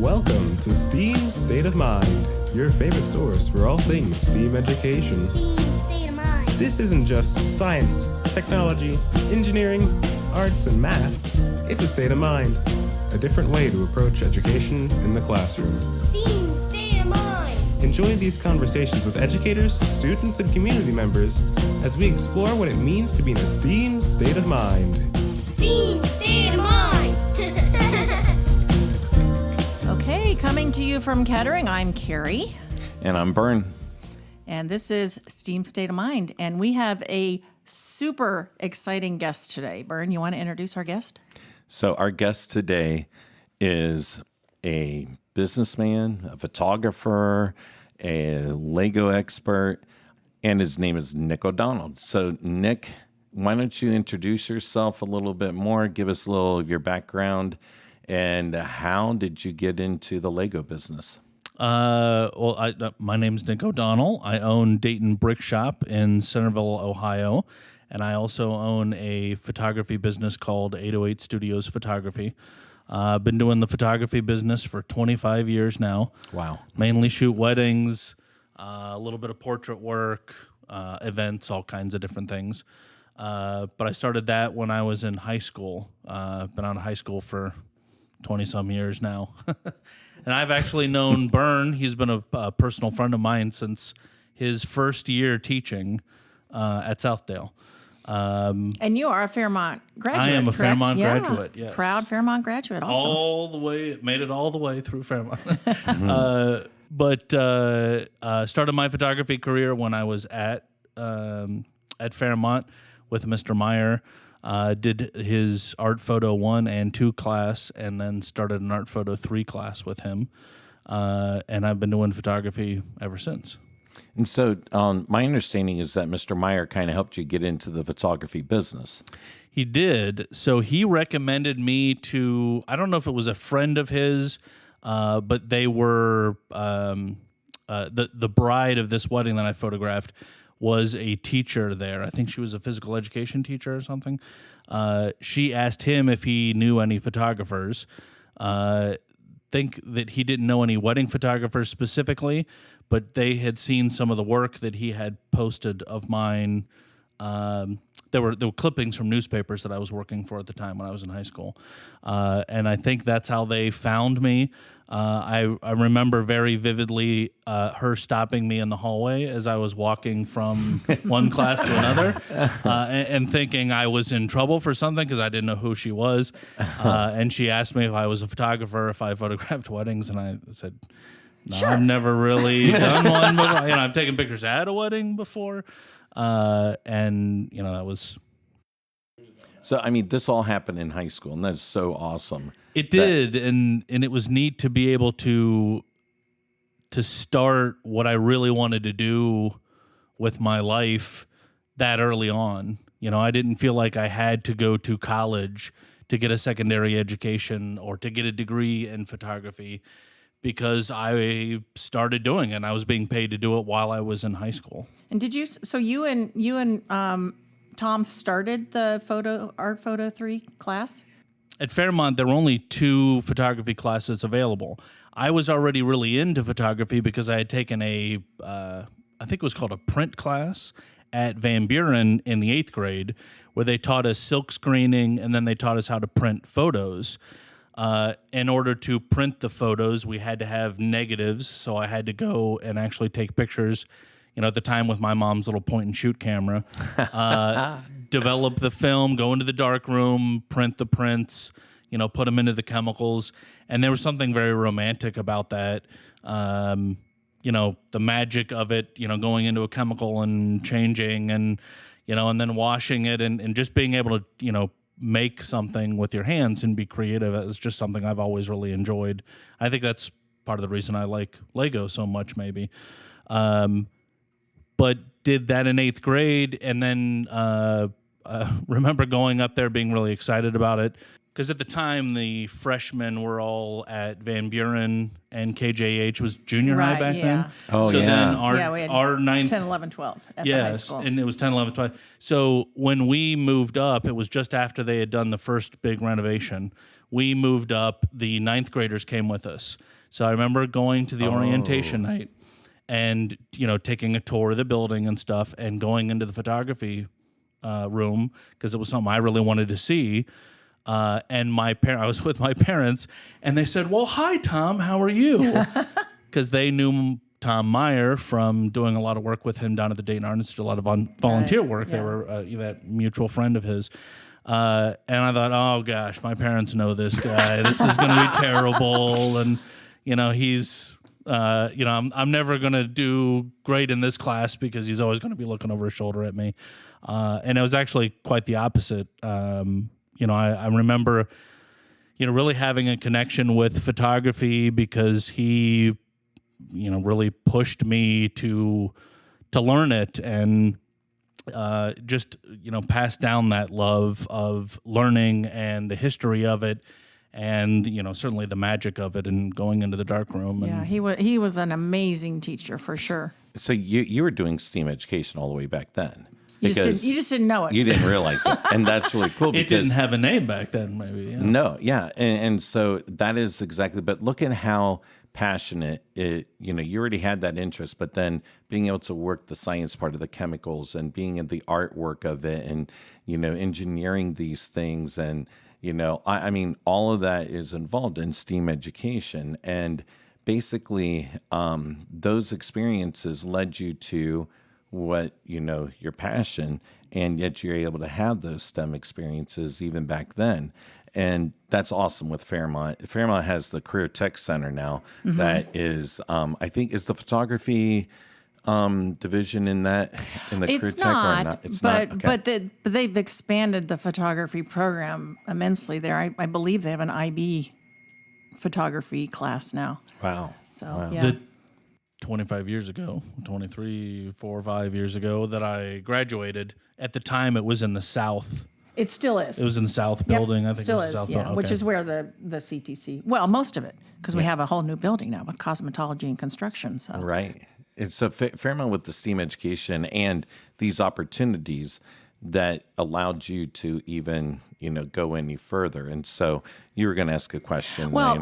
Welcome to STEAM State of Mind, your favorite source for all things STEAM education. STEAM State of Mind. This isn't just science, technology, engineering, arts, and math. It's a state of mind, a different way to approach education in the classroom. STEAM State of Mind. Enjoy these conversations with educators, students, and community members as we explore what it means to be in a STEAM state of mind. STEAM State of Mind. Okay, coming to you from Kettering, I'm Kari. And I'm Bern. And this is STEAM State of Mind. And we have a super exciting guest today. Bern, you want to introduce our guest? So our guest today is a businessman, a photographer, a Lego expert, and his name is Nick O'Donnell. So Nick, why don't you introduce yourself a little bit more, give us a little of your background, and how did you get into the Lego business? My name's Nick O'Donnell. I own Dayton Brick Shop in Centerville, Ohio, and I also own a photography business called 808 Studios Photography. I've been doing the photography business for 25 years now. Wow. Mainly shoot weddings, a little bit of portrait work, events, all kinds of different things. But I started that when I was in high school. Been out of high school for 20-some years now. And I've actually known Bern. He's been a personal friend of mine since his first year teaching at Southdale. And you are a Fairmont graduate, I am a correct? Fairmont Yeah. graduate, yes. Proud Fairmont graduate also. Made it all the way through Fairmont. But started my photography career when I was at Fairmont with Mr. Meyer. Did his Art Photo 1 and 2 class, and then started an Art Photo 3 class with him. And I've been doing photography ever since. And so my understanding is that Mr. Meyer kind of helped you get into the photography business. He did. So he recommended me to, I don't know if it was a friend of his, but they were, the bride of this wedding that I photographed was a teacher there. I think she was a physical education teacher or something. She asked him if he knew any photographers. Think that he didn't know any wedding photographers specifically, but they had seen some of the work that he had posted of mine. There were clippings from newspapers that I was working for at the time when I was in high school. And I think that's how they found me. I remember very vividly her stopping me in the hallway as I was walking from one class to another and thinking I was in trouble for something because I didn't know who she was. And she asked me if I was a photographer, if I photographed weddings, and I said, no, sure. I've never really done one before. I've taken pictures at a wedding before. And that was. So, I mean, this all happened in high school, and that's so awesome. It did, and it was neat to be able to start what I really wanted to do with my life that early on. I didn't feel like I had to go to college to get a secondary education or to get a degree in photography because I started doing it, and I was being paid to do it while I was in high school. And did you? So you and Tom started the Art Photo 3 class? At Fairmont, there were only 2 photography classes available. I was already really into photography because I had taken I think it was called a print class at Van Buren in the 8th grade, where they taught us silk screening, and then they taught us how to print photos. In order to print the photos, we had to have negatives, so I had to go and actually take pictures, at the time with my mom's little point-and-shoot camera, develop the film, go into the dark room, print the prints, put them into the chemicals, and there was something very romantic about that. The magic of it, going into a chemical and changing and, and then washing it and just being able to, make something with your hands and be creative is just something I've always really enjoyed. I think that's part of the reason I like Lego so much, maybe. But did that in 8th grade, and then remember going up there being really excited about it. because at the time the freshmen were all at Van Buren and KJH was junior high Right, back yeah. then. Oh, so yeah. then we had our ninth 10, 11, 12 at the high yes, school. and it was 10, 11, 12. So when we moved up, it was just after they had done the first big renovation. We moved up, the ninth graders came with us. So I remember going to the orientation night and, taking a tour of the building and stuff and going into the photography room because it was something I really wanted to see. And I was with my parents, and they said, "Well, hi, Tom, how are you?" Because they knew Tom Meyer from doing a lot of work with him down at the Dayton Art Institute, a lot of volunteer work. yeah. They were that mutual friend of his. And I thought, oh gosh, my parents know this guy. This is going to be terrible. And he's, I'm never going to do great in this class because he's always going to be looking over his shoulder at me. And it was actually quite the opposite. I remember, really having a connection with photography because he, really pushed me to learn it and just, pass down that love of learning and the history of it and, certainly the magic of it and going into the dark room. Yeah, he was an amazing teacher for sure. So you were doing STEAM education all the way back then. You just didn't know it. You didn't realize it. And that's really cool. It didn't have a name back then, maybe. Yeah. No, yeah. And so that is exactly, but look at how passionate it, you already had that interest, but then being able to work the science part of the chemicals and being in the artwork of it and, engineering these things. And, I mean, all of that is involved in STEAM education. And basically, those experiences led you to what your passion, and yet you're able to have those STEM experiences even back then. And that's awesome with Fairmont. Fairmont has the Career Tech Center now that is, I think, is the photography division in the Career Tech or not? It's not. Okay. But they've expanded the photography program immensely there. I believe they have an IB photography class now. Wow. So yeah. 25 years ago, 23, 4 or 5 years ago that I graduated. At the time, it was in the South. It still is. It was in the South building. Yep, I think still it was is, the South yeah, building. which Okay. is where the CTC, well, most of it, because we have a whole new building now with cosmetology and construction. So Right. It's so Fairmont with the STEAM education and these opportunities that allowed you to even, go any further. And so you were going to ask a question. Well,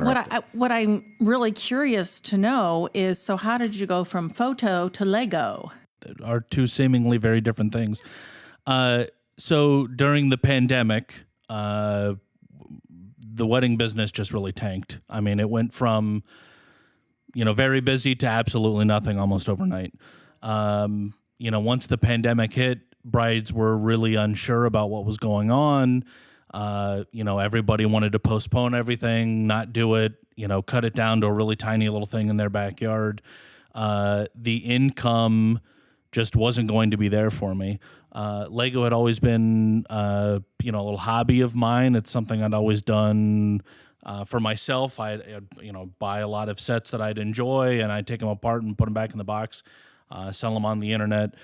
what I'm really curious to know is, so how did you go from photo to Lego? Are two seemingly very different things. So during the pandemic, the wedding business just really tanked. I mean, it went from, very busy to absolutely nothing almost overnight. Once the pandemic hit, brides were really unsure about what was going on. Everybody wanted to postpone everything, not do it, cut it down to a really tiny little thing in their backyard. The income just wasn't going to be there for me. Lego had always been, a little hobby of mine. It's something I'd always done for myself. I'd buy a lot of sets that I'd enjoy, and I'd take them apart and put them back in the box, sell them on the internet.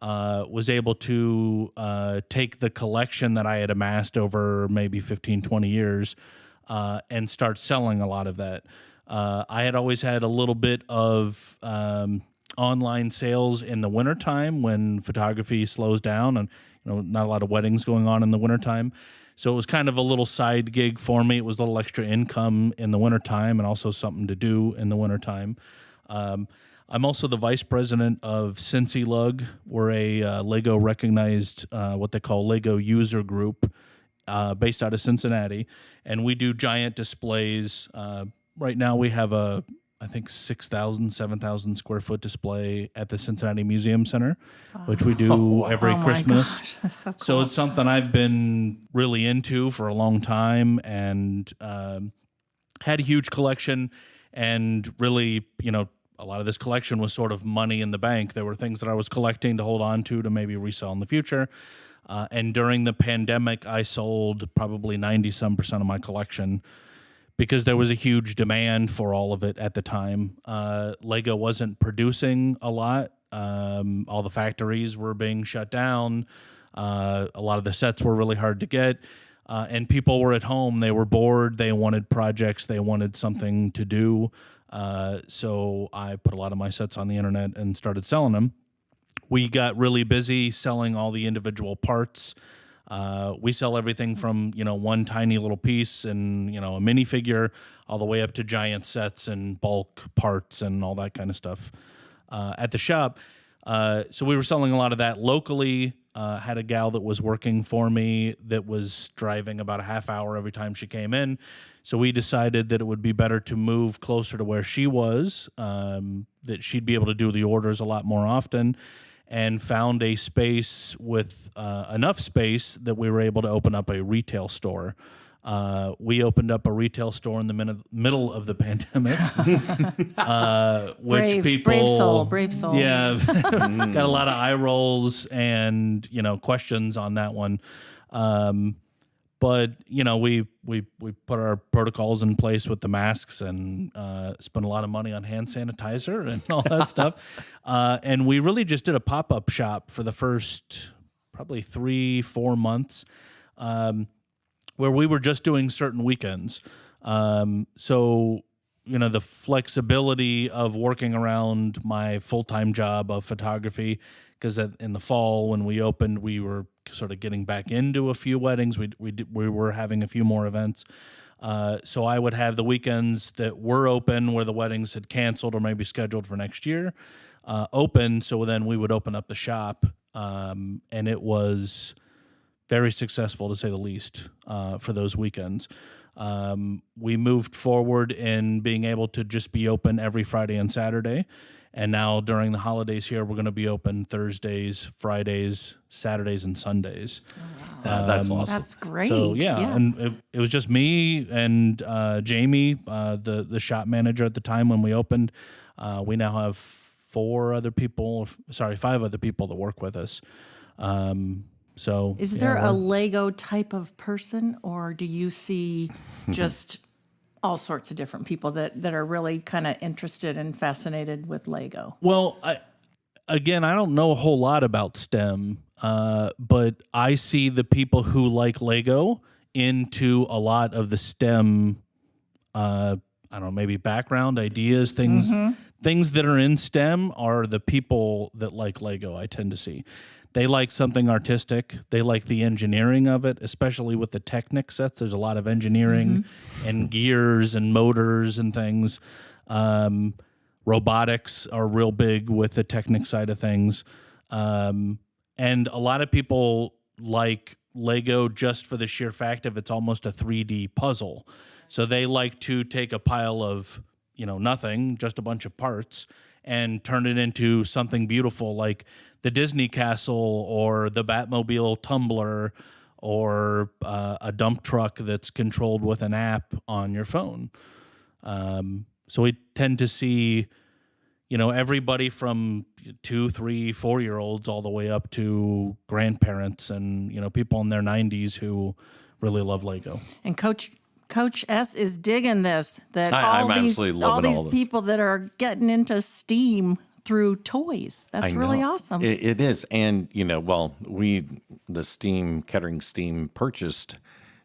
Was able to take the collection that I had amassed over maybe 15, 20 years and start selling a lot of that. I had always had a little bit of online sales in the wintertime when photography slows down and not a lot of weddings going on in the wintertime. So it was kind of a little side gig for me. It was a little extra income in the wintertime and also something to do in the wintertime. I'm also the vice president of Cincy Lug. We're a Lego recognized, what they call Lego user group, based out of Cincinnati, and we do giant displays. Right now we have I think 6,000, 7,000 square foot display at the Cincinnati Museum Center, which we do every Christmas. Gosh, that's so cool. So it's something I've been really into for a long time, and had a huge collection, and really, a lot of this collection was sort of money in the bank. There were things that I was collecting to hold on to maybe resell in the future. And during the pandemic, I sold probably 90% of my collection because there was a huge demand for all of it at the time. Lego wasn't producing a lot. All the factories were being shut down. A lot of the sets were really hard to get. and people were at home. They were bored. They wanted projects. They wanted something to do. So I put a lot of my sets on the internet and started selling them. We got really busy selling all the individual parts. We sell everything from, one tiny little piece and, a minifigure all the way up to giant sets and bulk parts and all that kind of stuff at the shop. So we were selling a lot of that locally. Had a gal that was working for me that was driving about a half hour every time she came in. So we decided that it would be better to move closer to where she was, that she'd be able to do the orders a lot more often, and found a space with enough space that we were able to open up a retail store. We opened up a retail store in the middle of the pandemic, which brave soul. Yeah, got a lot of eye rolls and questions on that one. But we put our protocols in place with the masks and spent a lot of money on hand sanitizer and all that stuff. And we really just did a pop-up shop for the first probably 3-4 months, where we were just doing certain weekends. So, the flexibility of working around my full-time job of photography, because in the fall when we opened, we were sort of getting back into a few weddings. We were having a few more events. So I would have the weekends that were open where the weddings had canceled or maybe scheduled for next year open. So then we would open up the shop, and it was very successful, to say the least, for those weekends. We moved forward in being able to just be open every Friday and Saturday. And now during the holidays here, we're going to be open Thursdays, Fridays, Saturdays, and Sundays. Oh, wow. That's awesome. That's great. So, and it was just me and Jamie, the shop manager at the time when we opened. We now have 5 other people that work with us. So, is there a Lego type of person, or do you see just all sorts of different people that are really kind of interested and fascinated with Lego? Well, I don't know a whole lot about STEM, but I see the people who like Lego into a lot of the STEM, maybe background ideas, things that are in STEM are the people that like Lego, I tend to see. They like something artistic. They like the engineering of it, especially with the Technic sets. There's a lot of engineering and gears and motors and things. Robotics are real big with the Technic side of things. And a lot of people like Lego just for the sheer fact of it's almost a 3D puzzle. So they like to take a pile of, nothing, just a bunch of parts, and turn it into something beautiful like the Disney Castle or the Batmobile tumbler or a dump truck that's controlled with an app on your phone. So we tend to see, everybody from 2, 3, 4-year-olds all the way up to grandparents and, people in their 90s who really love Lego. And Coach S is digging this, that I'm all these absolutely loving all this. people that are getting into STEAM through toys. That's really awesome. It is. And, Kettering Steam purchased,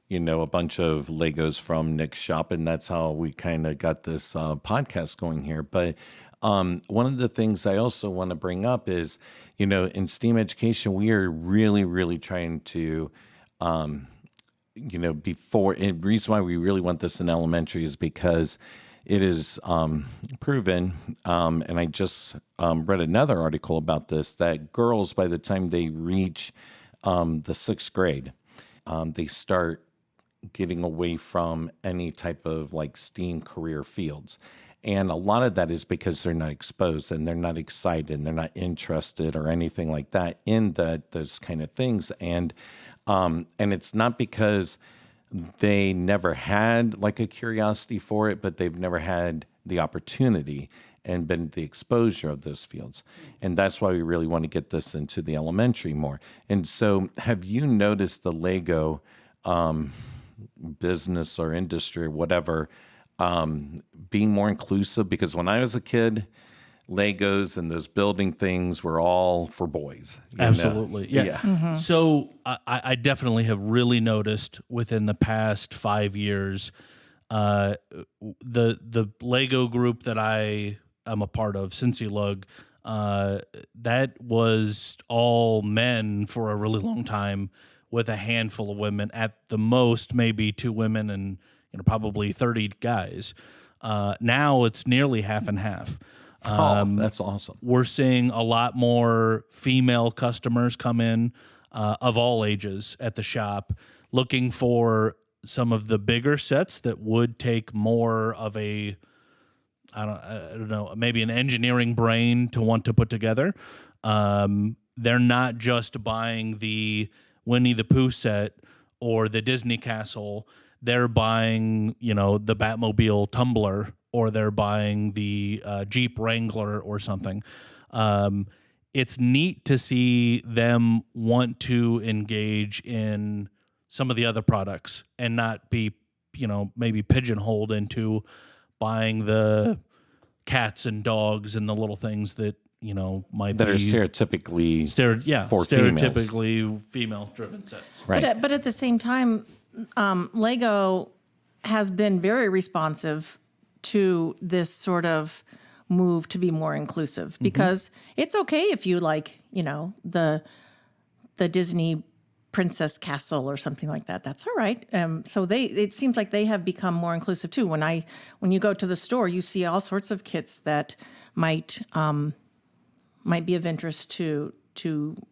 a bunch of Legos from Nick's shop, and that's how we kind of got this podcast going here. But one of the things I also want to bring up is, in STEAM education, we are really, really trying to, the reason why we really want this in elementary is because it is proven, and I just read another article about this, that girls, by the time they reach the 6th grade, they start getting away from any type of like STEAM career fields. And a lot of that is because they're not exposed and they're not excited and they're not interested or anything like that in those kind of things. And it's not because they never had like a curiosity for it, but they've never had the opportunity and been the exposure of those fields. And that's why we really want to get this into the elementary more. And so have you noticed the Lego business or industry or whatever being more inclusive? Because when I was a kid, Legos and those building things were all for boys. you know? Absolutely. Yeah. So I definitely have really noticed within the past 5 years, the Lego group that I am a part of, Cincy Lug, that was all men for a really long time, with a handful of women, at the most maybe 2 women and probably 30 guys. Now it's nearly half and half. That's awesome. We're seeing a lot more female customers come in of all ages at the shop, looking for some of the bigger sets that would take more of a, I don't know, maybe an engineering brain to want to put together. They're not just buying the Winnie the Pooh set or the Disney Castle. They're buying, the Batmobile tumbler, or they're buying the Jeep Wrangler or something. It's neat to see them want to engage in some of the other products and not be, maybe pigeonholed into buying the cats and dogs and the little things that, might That be are stereotypically for stereotypically female-driven sets. Right. But at the same time, Lego has been very responsive to this sort of move to be more inclusive, because it's okay if you like, the Disney Princess Castle or something like that. That's all right. So it seems like they have become more inclusive too. When you go to the store, you see all sorts of kits that might be of interest to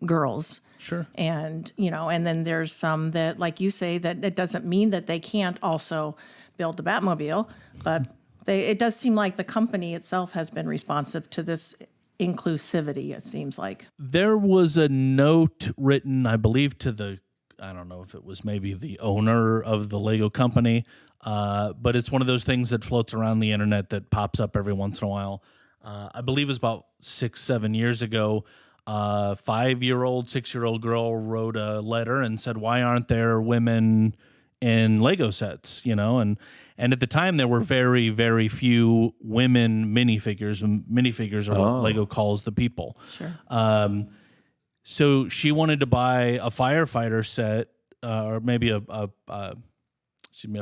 girls. Sure. And, and then there's some that, like you say, that it doesn't mean that they can't also build the Batmobile, but it does seem like the company itself has been responsive to this inclusivity, it seems like. There was a note written, I believe, I don't know if it was maybe the owner of the Lego company, but it's one of those things that floats around the internet that pops up every once in a while. I believe it was about 6-7 years ago. 5-year-old, 6-year-old girl wrote a letter and said, "Why aren't there women in Lego sets?" And at the time there were very, very few women minifigures. And minifigures are what Lego calls the people. Sure. So she wanted to buy a firefighter set, or maybe a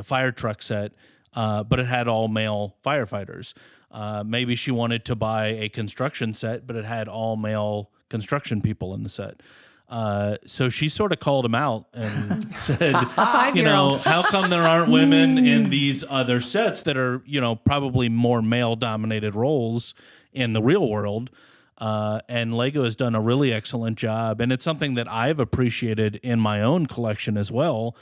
fire truck set, but it had all male firefighters. Maybe she wanted to buy a construction set, but it had all male construction people in the set. So she sort of called him out and said, how come there aren't women in these other sets that are, probably more male-dominated roles in the real world? And Lego has done a really excellent job. And it's something that I've appreciated in my own collection as well,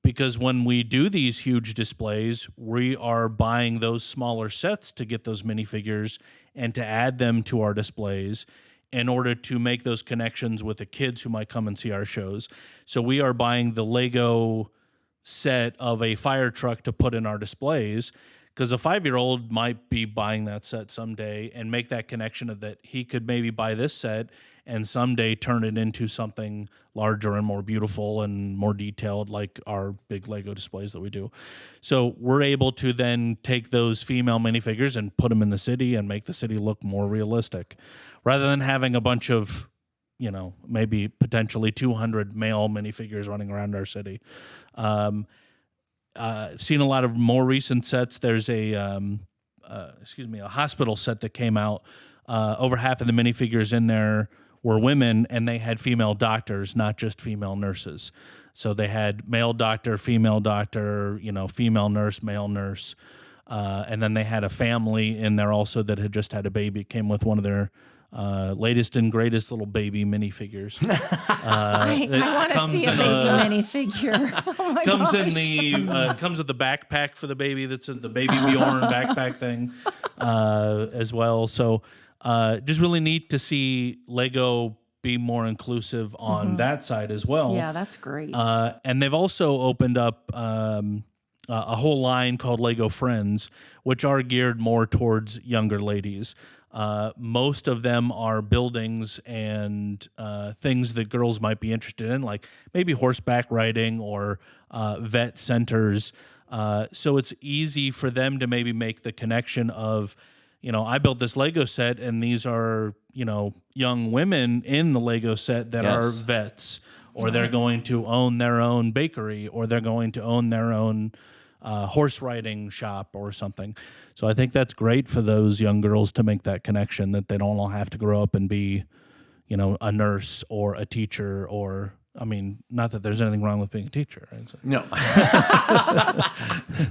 because when we do these huge displays, we are buying those smaller sets to get those minifigures and to add them to our displays in order to make those connections with the kids who might come and see our shows. So we are buying the Lego set of a fire truck to put in our displays, because a 5-year-old might be buying that set someday and make that connection of that he could maybe buy this set and someday turn it into something larger and more beautiful and more detailed, like our big Lego displays that we do. So we're able to then take those female minifigures and put them in the city and make the city look more realistic, rather than having a bunch of, maybe potentially 200 male minifigures running around our city. Seen a lot of more recent sets. There's a hospital set that came out. Over half of the minifigures in there were women, and they had female doctors, not just female nurses. So they had male doctor, female nurse, male nurse. And then they had a family in there also that had just had a baby. It came with one of their latest and greatest little baby minifigures. I want to see a baby minifigure. Oh my comes gosh. in the comes with the backpack for the baby. That's in the baby Bjorn backpack thing as well. So just really neat to see Lego be more inclusive on that side as well. Yeah, that's great. And they've also opened up a whole line called Lego Friends, which are geared more towards younger ladies. Most of them are buildings and things that girls might be interested in, like maybe horseback riding or vet centers. So it's easy for them to maybe make the connection of, I built this Lego set, and these are, young women in the Lego set that are vets, or they're going to own their own bakery, or they're going to own their own horse riding shop or something. So I think that's great for those young girls to make that connection, that they don't all have to grow up and be, a nurse or a teacher or, not that there's anything wrong with being a teacher. Right? So. No.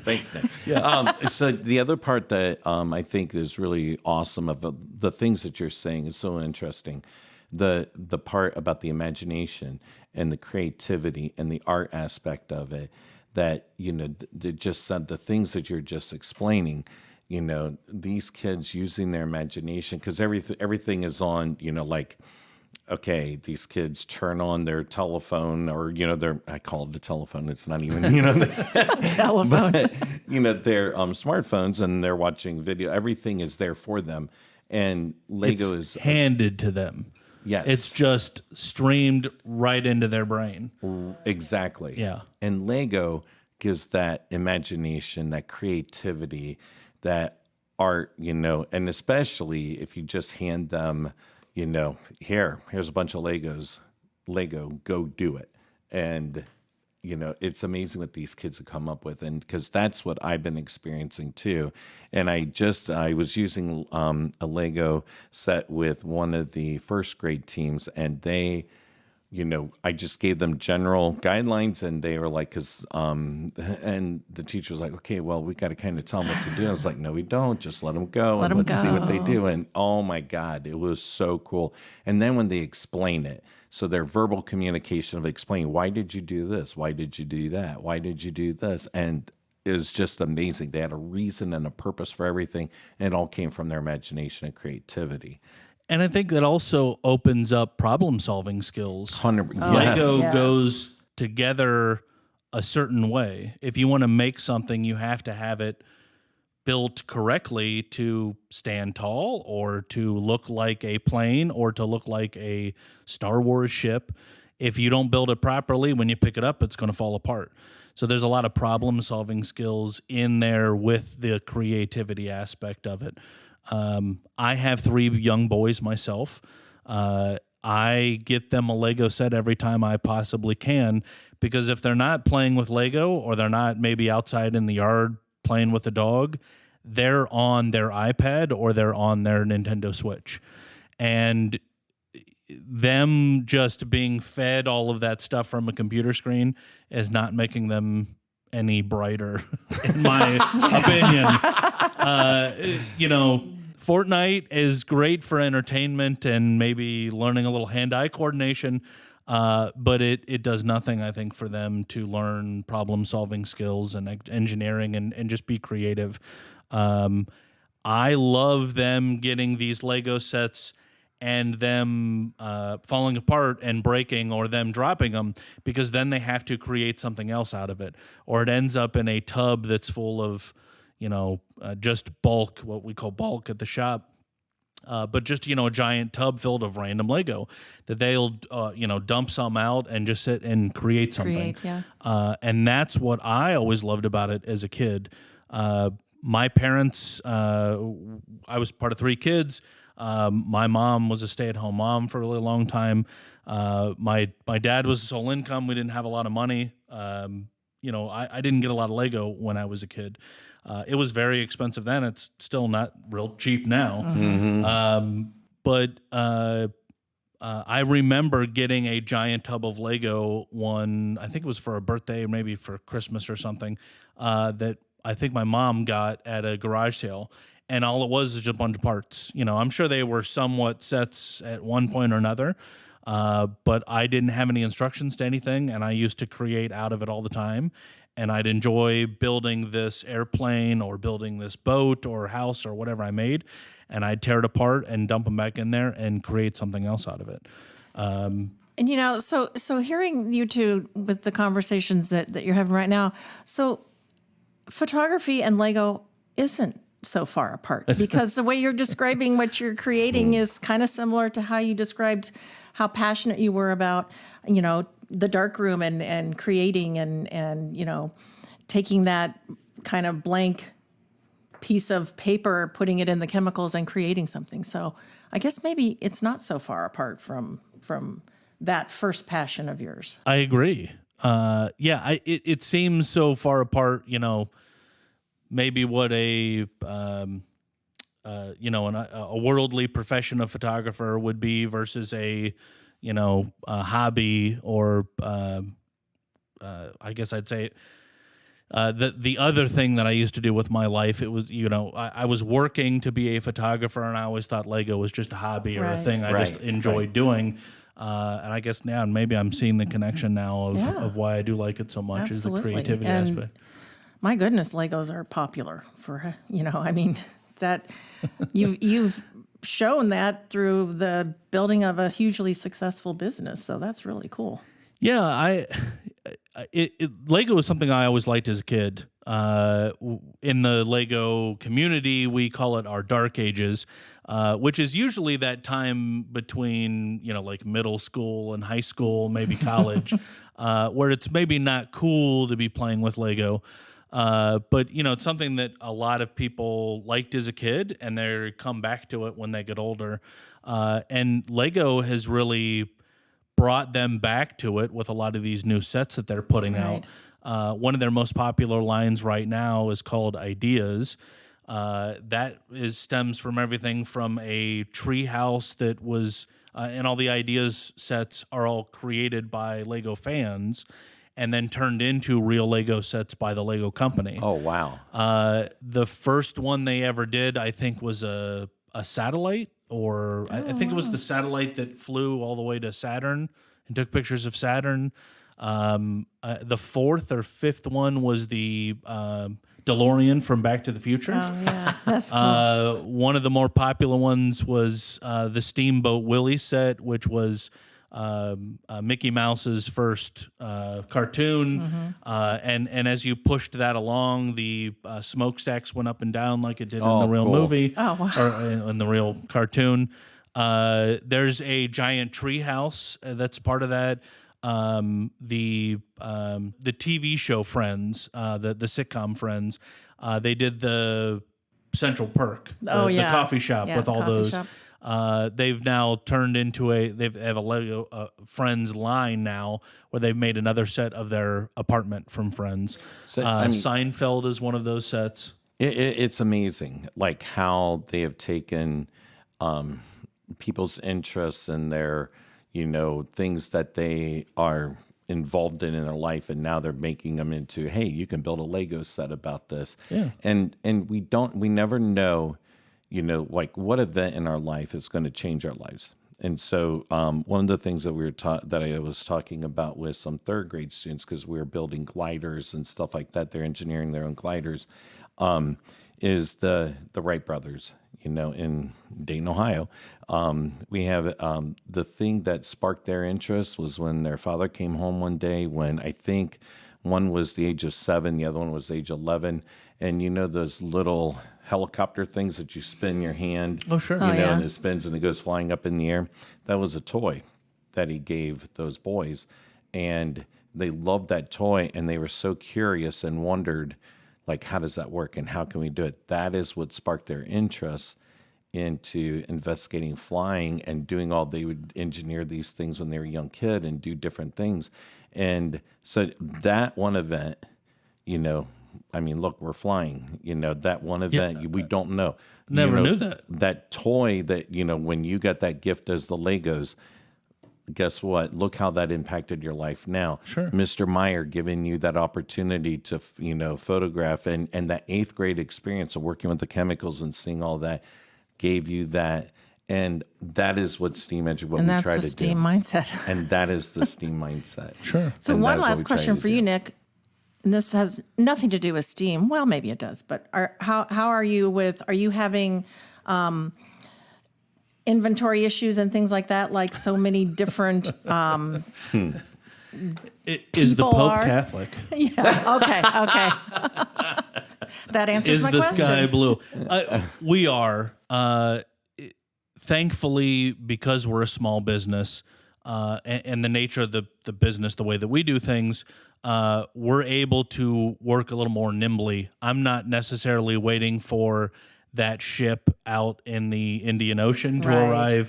Thanks, Nick. Yeah. So the other part that I think is really awesome of the things that you're saying is so interesting. The part about the imagination and the creativity and the art aspect of it, that, just said the things that you're just explaining, these kids using their imagination, because everything is on, like, okay, these kids turn on their telephone, or, I call it a telephone. It's not even, Telephone. But, their smartphones, and they're watching video. Everything is there for them. And Lego it's is handed to them. Yes. It's just streamed right into their brain. Exactly. Yeah. And Lego gives that imagination, that creativity, that art, and especially if you just hand them, here's a bunch of Legos, Lego, go do it. And, it's amazing what these kids have come up with. And because that's what I've been experiencing too. And I was using a Lego set with one of the first grade teams, and they, I just gave them general guidelines, and they were like, and the teacher was like, okay, well, we got to kind of tell them what to do. I was like, no, we don't. Just let them go. Let's see what they do. And oh my God, it was so cool. And then when they explain it, so their verbal communication of explaining, why did you do this? Why did you do that? Why did you do this? And it was just amazing. They had a reason and a purpose for everything. And it all came from their imagination and creativity. And I think that also opens up problem-solving skills. 100%. Lego Yes. goes together a certain way. If you want to make something, you have to have it built correctly to stand tall, or to look like a plane, or to look like a Star Wars ship. If you don't build it properly, when you pick it up, it's going to fall apart. So there's a lot of problem-solving skills in there with the creativity aspect of it. I have 3 young boys myself. I get them a Lego set every time I possibly can, because if they're not playing with Lego, or they're not maybe outside in the yard playing with a dog, they're on their iPad or they're on their Nintendo Switch. And them just being fed all of that stuff from a computer screen is not making them any brighter, in my opinion. Fortnite is great for entertainment and maybe learning a little hand-eye coordination, but it does nothing, I think, for them to learn problem-solving skills and engineering and just be creative. I love them getting these Lego sets and them falling apart and breaking, or them dropping them, because then they have to create something else out of it. Or it ends up in a tub that's full of, just bulk, what we call bulk at the shop. But just, a giant tub filled of random Lego that they'll, dump some out and just sit and create something. And that's what I always loved about it as a kid. My parents, I was part of 3 kids. My mom was a stay-at-home mom for a really long time. My dad was sole income. We didn't have a lot of money. I didn't get a lot of Lego when I was a kid. It was very expensive then. It's still not real cheap now. But I remember getting a giant tub of Lego one, I think it was for a birthday or maybe for Christmas or something, that I think my mom got at a garage sale. And all it was just a bunch of parts. I'm sure they were somewhat sets at one point or another, but I didn't have any instructions to anything, and I used to create out of it all the time. And I'd enjoy building this airplane or building this boat or house or whatever I made, and I'd tear it apart and dump them back in there and create something else out of it. And so hearing you two with the conversations that you're having right now, so photography and Lego isn't so far apart, because the way you're describing what you're creating is kind of similar to how you described how passionate you were about, the dark room and creating and taking that kind of blank piece of paper, putting it in the chemicals and creating something. So I guess maybe it's not so far apart from that first passion of yours. I agree. It seems so far apart, maybe what a worldly profession of photographer would be versus a hobby, or I guess I'd say the other thing that I used to do with my life. It was, I was working to be a photographer, and I always thought Lego was just a hobby or a thing I just enjoyed doing. And I guess now maybe I'm seeing the connection now of why I do like it so much. Absolutely. Is the creativity aspect. My goodness, Legos are popular for, that you've shown that through the building of a hugely successful business. So that's really cool. Yeah, Lego is something I always liked as a kid. In the Lego community, we call it our dark ages, which is usually that time between, like middle school and high school, maybe college, where it's maybe not cool to be playing with Lego. But, it's something that a lot of people liked as a kid, and they come back to it when they get older. And Lego has really brought them back to it with a lot of these new sets that they're putting out. One of their most popular lines right now is called Ideas. That stems from everything from a tree house that was, and all the Ideas sets are all created by Lego fans and then turned into real Lego sets by the Lego company. Oh, wow. The first one they ever did, I think, was a satellite, or I think it was the satellite that flew all the way to Saturn and took pictures of Saturn. The fourth or fifth one was the DeLorean from Back to the Future. Oh, yeah. That's cool. One of the more popular ones was the Steamboat Willie set, which was Mickey Mouse's first cartoon. And as you pushed that along, the smokestacks went up and down like it did in the real movie. Oh, wow. Or in the real cartoon. There's a giant tree house that's part of that. The TV show Friends, the sitcom Friends, they did the Central Perk, the coffee shop with all those. They've now turned into they have a Lego Friends line now, where they've made another set of their apartment from Friends. So, Seinfeld is one of those sets. It's amazing, like how they have taken people's interests and their, things that they are involved in their life, and now they're making them into, hey, you can build a Lego set about this. Yeah. And we never know, like what event in our life is going to change our lives. And so one of the things that that I was talking about with some third grade students, because we were building gliders and stuff like that, they're engineering their own gliders, is the Wright brothers, in Dayton, Ohio. We have the thing that sparked their interest was when their father came home one day, when I think one was the age of 7, the other one was age 11. And those little helicopter things that you spin your hand, oh sure, and it spins and it goes flying up in the air. That was a toy that he gave those boys, and they loved that toy, and they were so curious and wondered, like, how does that work and how can we do it? That is what sparked their interest into investigating flying and doing all. They would engineer these things when they were a young kid and do different things. And so that one event, look, we're flying, that one event, we don't know. Never knew that. That toy that, when you got that gift as the Legos, guess what? Look how that impacted your life now. Sure. Mr. Meyer giving you that opportunity to, photograph, and that 8th grade experience of working with the chemicals and seeing all that gave you that. And that is what STEAM what we try to do. And that's the STEAM mindset. And that is the STEAM mindset. Sure. So one last question for you, Nick. And this has nothing to do with STEAM. Well, maybe it does, but how are you having inventory issues and things like that, like so many different Is the Pope Catholic? Yeah. Okay. That answers my question. Is the sky blue? We are. Thankfully, because we're a small business, and the nature of the business, the way that we do things, we're able to work a little more nimbly. I'm not necessarily waiting for that ship out in the Indian Ocean to Right.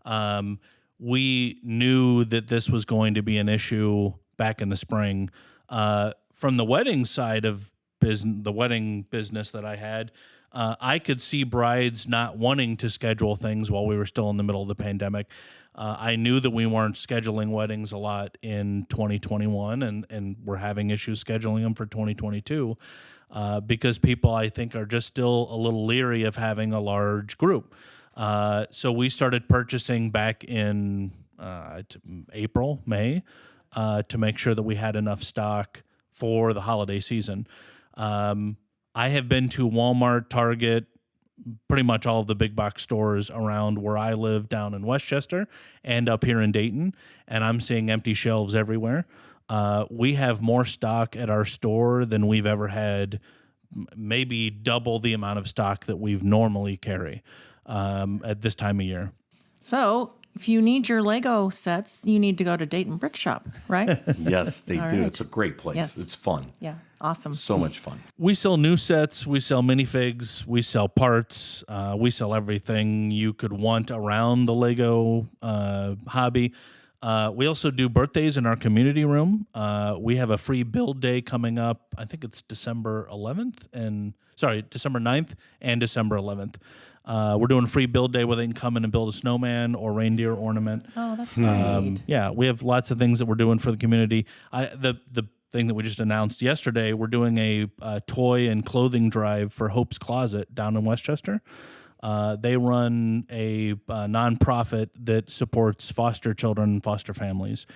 arrive. We knew that this was going to be an issue back in the spring. From the wedding side of the wedding business that I had, I could see brides not wanting to schedule things while we were still in the middle of the pandemic. I knew that we weren't scheduling weddings a lot in 2021, and we're having issues scheduling them for 2022 because people, I think, are just still a little leery of having a large group. So we started purchasing back in April, May, to make sure that we had enough stock for the holiday season. I have been to Walmart, Target, pretty much all of the big box stores around where I live down in Westchester and up here in Dayton, and I'm seeing empty shelves everywhere. We have more stock at our store than we've ever had, maybe double the amount of stock that we've normally carry at this time of year. So if you need your Lego sets, you need to go to Dayton Brick Shop, right? Yes, they do. right. It's a great place. Yes. It's fun. Yeah, awesome. So much fun. We sell new sets, we sell minifigs, we sell parts, we sell everything you could want around the Lego hobby. We also do birthdays in our community room. We have a free build day coming up. I think it's December 9th and December 11th. We're doing a free build day where they can come in and build a snowman or reindeer ornament. Oh, that's great. Yeah, we have lots of things that we're doing for the community. The thing that we just announced yesterday, we're doing a toy and clothing drive for Hope's Closet down in Westchester. They run a nonprofit that supports foster children and foster families.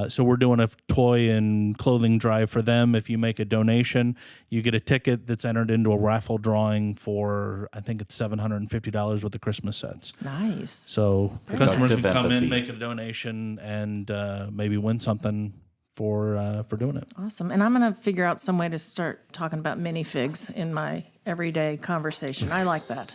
So we're doing a toy and clothing drive for them. If you make a donation, you get a ticket that's entered into a raffle drawing for, I think it's $750 worth of Christmas sets. Nice. So customers can come in, empathy. make a donation, and maybe win something for doing it. Awesome. And I'm going to figure out some way to start talking about minifigs in my everyday conversation. I like that.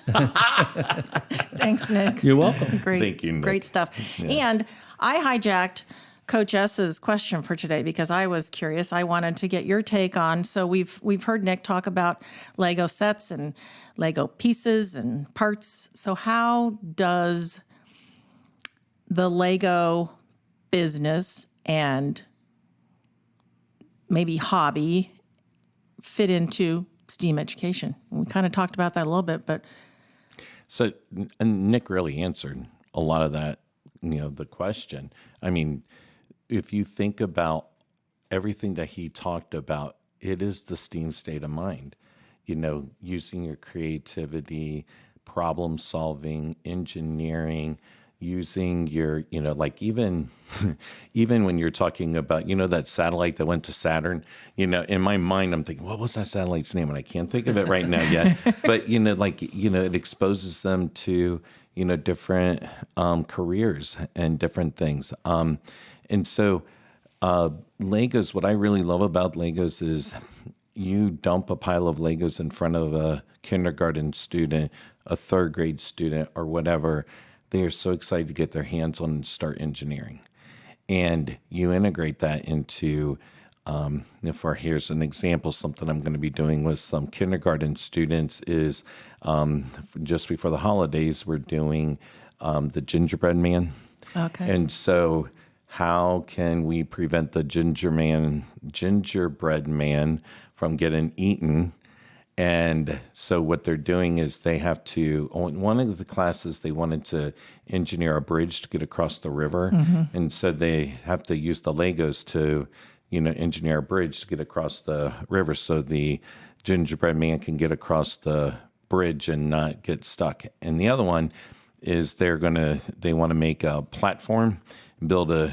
Thanks, Nick. You're welcome. Great, Thank you, Nick. great stuff. And I hijacked Coach S's question for today because I was curious. I wanted to get your take on. So we've heard Nick talk about Lego sets and Lego pieces and parts. So how does the Lego business and maybe hobby fit into STEAM education? We kind of talked about that a little bit, but So and Nick really answered a lot of that, the question. I mean, if you think about everything that he talked about, it is the STEAM state of mind, using your creativity, problem solving, engineering, using your, like even when you're talking about, that satellite that went to Saturn, in my mind, I'm thinking, what was that satellite's name? And I can't think of it right now yet. But, it exposes them to, different careers and different things. And so Legos, what I really love about Legos is you dump a pile of Legos in front of a kindergarten student, a third grade student, or whatever. They are so excited to get their hands on and start engineering. And you integrate that into, here's an example, something I'm going to be doing with some kindergarten students is just before the holidays, we're doing the gingerbread man. okay. And so how can we prevent the gingerbread man from getting eaten? And so what they're doing is they have to, one of the classes, they wanted to engineer a bridge to get across the river. Mm-hmm. And so they have to use the Legos to, engineer a bridge to get across the river so the gingerbread man can get across the bridge and not get stuck. And the other one is they want to make a platform, build so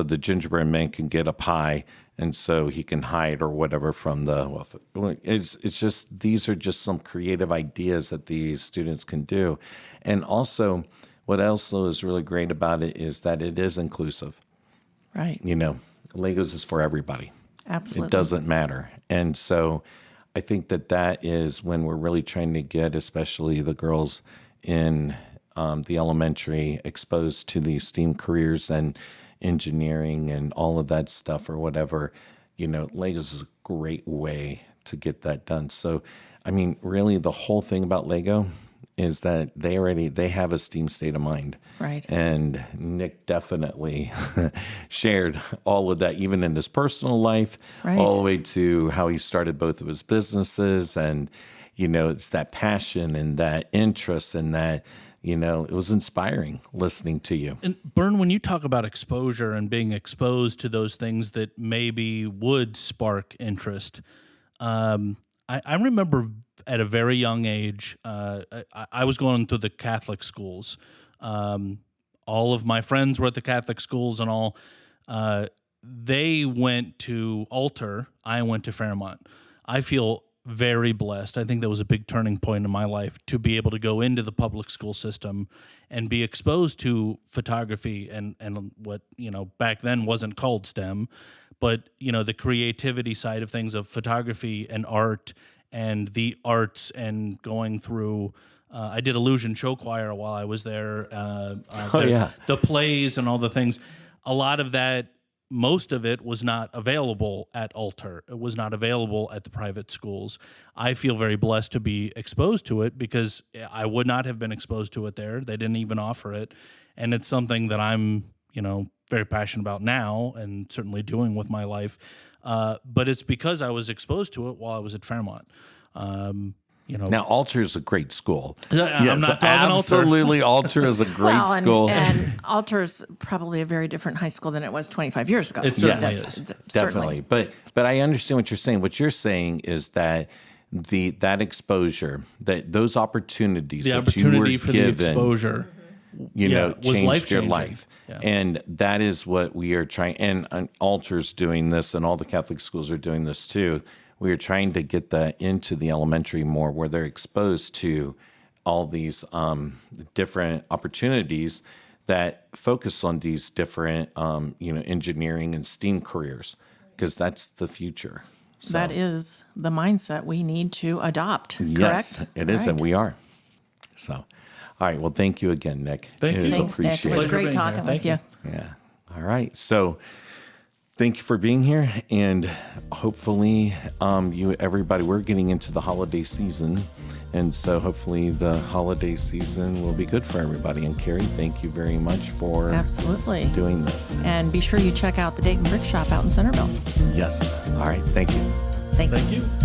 the gingerbread man can get up high and so he can hide or whatever from it's just, these are just some creative ideas that these students can do. And also what also is really great about it is that it is inclusive. Right. Legos is for everybody. Absolutely. It doesn't matter. And so I think that is when we're really trying to get, especially the girls in the elementary, exposed to these STEAM careers and engineering and all of that stuff or whatever, Legos is a great way to get that done. So, I mean, really the whole thing about Lego is that they have a STEAM state of mind. Right. And Nick definitely shared all of that, even in his personal life, Right. all the way to how he started both of his businesses. And, it's that passion and that interest and that, it was inspiring listening to you. And Bern, when you talk about exposure and being exposed to those things that maybe would spark interest, I remember at a very young age, I was going through the Catholic schools. All of my friends were at the Catholic schools and all. They went to Alter. I went to Fairmont. I feel very blessed. I think that was a big turning point in my life to be able to go into the public school system and be exposed to photography and what, back then wasn't called STEM, but, the creativity side of things of photography and art and the arts and going through, I did illusion show choir while I was there. The plays and all the things. A lot of that, most of it was not available at Alter. It was not available at the private schools. I feel very blessed to be exposed to it because I would not have been exposed to it there. They didn't even offer it. And it's something that I'm, very passionate about now and certainly doing with my life. But it's because I was exposed to it while I was at Fairmont. Now, Alter is a great school. I'm not talking Alter. Absolutely, Alter is a great school. And Alter's probably a very different high school than it was 25 years ago. It certainly is. Definitely. But I understand what you're saying. What you're saying is that that exposure, that those opportunities The that opportunity you were for given, the exposure, was changed your life-changing. life. Yeah. And that is what we are trying, and Alter's doing this, and all the Catholic schools are doing this too. We are trying to get that into the elementary more, where they're exposed to all these different opportunities that focus on these different, engineering and STEAM careers, because that's the future. So, That is the mindset we need to adopt, yes, correct? it is, Right. and we are. So, all right. Well, thank you again, Nick. Thank It you. is Thanks, Nick. It appreciated. was Pleasure great being here. talking Thank with you. Yeah. All right. So thank you for being here. And hopefully, everybody, we're getting into the holiday season. And so hopefully the holiday season will be good for everybody. And Kari, thank you very much for Absolutely. doing this. And be sure you check out the Dayton Brick Shop out in Centerville. Yes. All right. Thank you. Thanks. Thank you.